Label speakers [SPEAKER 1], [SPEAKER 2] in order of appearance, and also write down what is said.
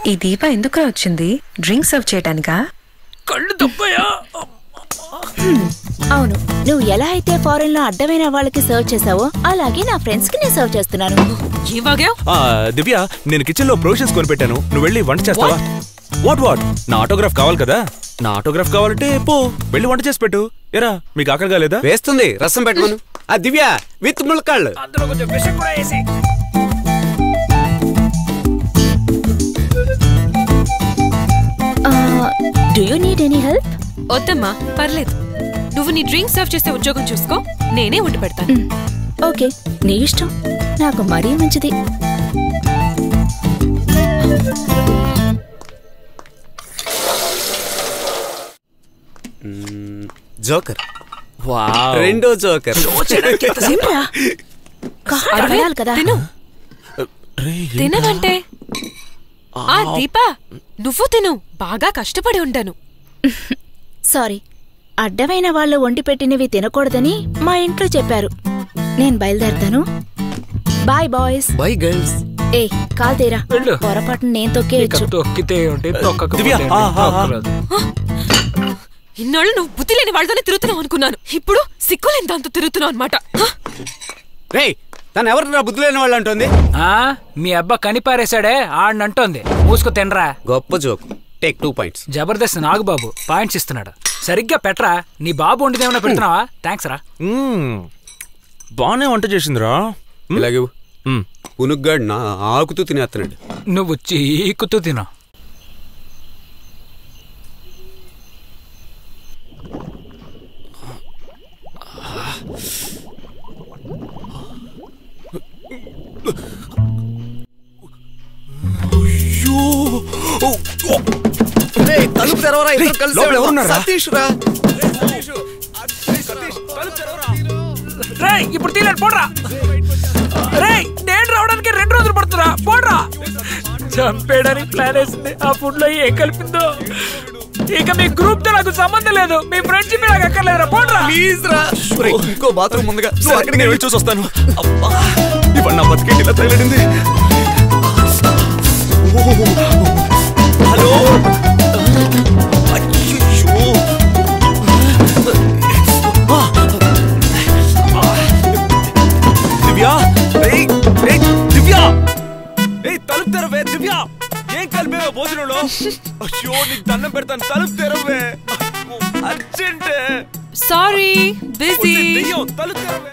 [SPEAKER 1] ఈ దీప ఎందుకు వచ్చింది? డ్రింక్ సర్వ్ చేయడానికా?
[SPEAKER 2] అవును, నువ్వు ఎలా అయితే ఫారెన్ లో అడ్డమైన వాళ్ళకి సర్వ్ చేసావో అలాగే నా ఫ్రెండ్స్ కి నేను సర్వ్ చేస్తున్నాను.
[SPEAKER 3] దివ్య, నేను కిచెన్ లో ప్రొవిజన్స్ కొనిపెట్టాను, నువ్వు వెళ్ళి వంట చేస్తావా? వాట్ నా ఆటోగ్రాఫ్ కావాలి కదా? నా ఆటోగ్రాఫ్ కావాలంటే పో వెళ్ళి వంట చేసి పెట్టు. ఎరా మీకు ఆకలి కాలేదా?
[SPEAKER 4] వేస్తుంది, రసం పెట్టమను. ఆ దివ్య విత్ ములక్కాళ్ళు.
[SPEAKER 5] అందులో కొంచెం విషం కూడా వేసి.
[SPEAKER 2] Do you need any help?
[SPEAKER 6] వద్దమ్మా, పర్లేదు. నువ్వు నీ డ్రింక్ సర్వ్ చేసే ఉద్యోగం చూసుకో, నేనే వండి పెడతాను.
[SPEAKER 2] ఓకే, నీ ఇష్టం. నాకు మరీ మంచిది.
[SPEAKER 4] జోకర్. రెండో జోకర్.
[SPEAKER 2] కదా
[SPEAKER 6] తినవంటే ఆ దీప, నువ్వు తిను, బాగా కష్టపడి ఉంటాను.
[SPEAKER 2] సారీ, అడ్డమైన వాళ్ళు వండి పెట్టినవి తినకూడదని మా ఇంట్లో చెప్పారు. నేను బయలుదేరుతాను. Bye boys.
[SPEAKER 4] Bye girls.
[SPEAKER 2] ఏ కాల్ తీరా, పొరపాటున నేను తొక్కేయచ్చు.
[SPEAKER 6] ఇన్నాళ్ళు నువ్వు బుద్ధి లేని వాళ్ళతోనే తిరుగుతున్నావు అనుకున్నాను, ఇప్పుడు సిగ్గులేని దాంతో తిరుగుతున్నావు అనమాట.
[SPEAKER 4] తను ఎవరు బుద్ధి లేని వాళ్ళు అంటుంది?
[SPEAKER 5] మీ అబ్బా కనిపారేశాడే ఆడినంటోంది. మూసుకు తినరా.
[SPEAKER 4] గొప్ప joke. Take 2 points.
[SPEAKER 5] Jabardasth Nagababu points ఇస్తున్నాడు. సరిగ్గా పెట్టరా. నీ బాబు వండిదేమన్నా పెడుతున్నావా? థ్యాంక్స్ రా.
[SPEAKER 3] బానే వంట చేసిందిరా.
[SPEAKER 4] ఇలాగే పునుగ్గాడు నా ఆకుతూ తినేస్తున్నాడు.
[SPEAKER 5] నువ్వు చీకుతూ తినా.
[SPEAKER 4] తలుపు తెరవరా, ఇద్దరు కలిసి. సతీష్ రా.
[SPEAKER 5] ఇప్పుడు తీలేడు, పోడ్రా. నేను రావడానికి 2 రోజులు పడుతురా, పోడ్రా. చంపేయడానికి ప్లాన్ వేసింది. ఆ ఫుడ్ లో ఏం కలిపిందో. ఇక మీ గ్రూప్ తో నాకు సంబంధం లేదు, మీ ఫ్రెండ్షిప్ నాకు అక్కర్లేదురా, పోడ్రా.
[SPEAKER 4] ప్లీజ్ రా. ఇంకో బాత్రూమ్ ముందుగా
[SPEAKER 3] అక్కడికి నేను చూసి వస్తాను. ఇవన్నీ నా బతికేంటి ఇలా తగిలింది. హలో, దివ్య, దివ్య, తలుపు తెరవే. దివ్య, ఏం కలిపేవే భోజనంలో? అయ్యో, నీకు దండం పెడతాను, తలుపు తెరవే. అర్జెంట్.
[SPEAKER 6] Sorry, busy.
[SPEAKER 3] తలుపు తెరవే.